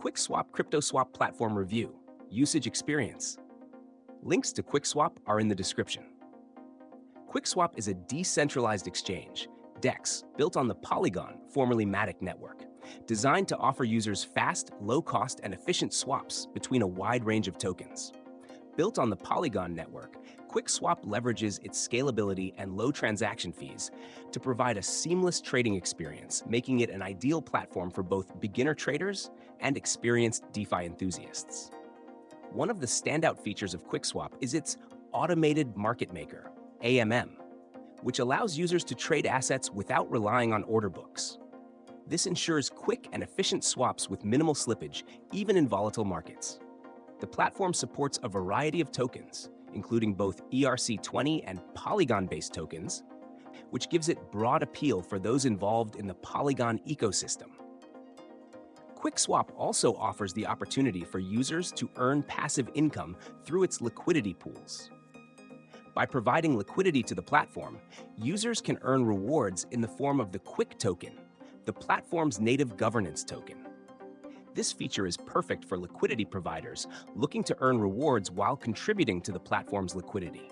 QuickSwap CryptoSwap Platform Review, Usage Experience. Links to QuickSwap are in the description. QuickSwap is a decentralized exchange, DEX, built on the Polygon, formerly Matic network, designed to offer users fast, low-cost, and efficient swaps between a wide range of tokens. Built on the Polygon network, QuickSwap leverages its scalability and low transaction fees to provide a seamless trading experience, making it an ideal platform for both beginner traders and experienced DeFi enthusiasts. One of the standout features of QuickSwap is its automated market maker, AMM, which allows users to trade assets without relying on order books. This ensures quick and efficient swaps with minimal slippage, even in volatile markets. The platform supports a variety of tokens, including both ERC20 and Polygon-based tokens, which gives it broad appeal for those involved in the Polygon ecosystem. QuickSwap also offers the opportunity for users to earn passive income through its liquidity pools. By providing liquidity to the platform, users can earn rewards in the form of the Quick token, the platform's native governance token. This feature is perfect for liquidity providers looking to earn rewards while contributing to the platform's liquidity.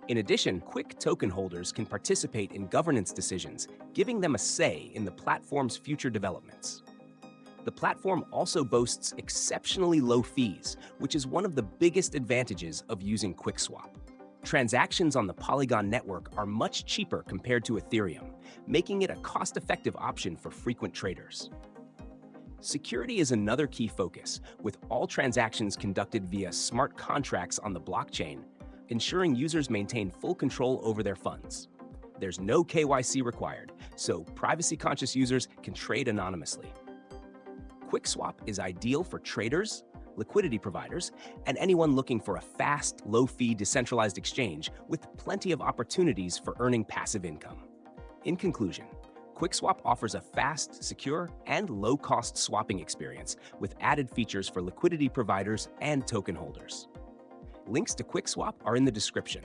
In addition, Quick token holders can participate in governance decisions, giving them a say in the platform's future developments. The platform also boasts exceptionally low fees, which is one of the biggest advantages of using QuickSwap. Transactions on the Polygon network are much cheaper compared to Ethereum, making it a cost-effective option for frequent traders. Security is another key focus, with all transactions conducted via smart contracts on the blockchain, ensuring users maintain full control over their funds. There's no KYC required, so privacy-conscious users can trade anonymously. QuickSwap is ideal for traders, liquidity providers, and anyone looking for a fast, low-fee decentralized exchange with plenty of opportunities for earning passive income. In conclusion, QuickSwap offers a fast, secure, and low-cost swapping experience with added features for liquidity providers and token holders. Links to QuickSwap are in the description.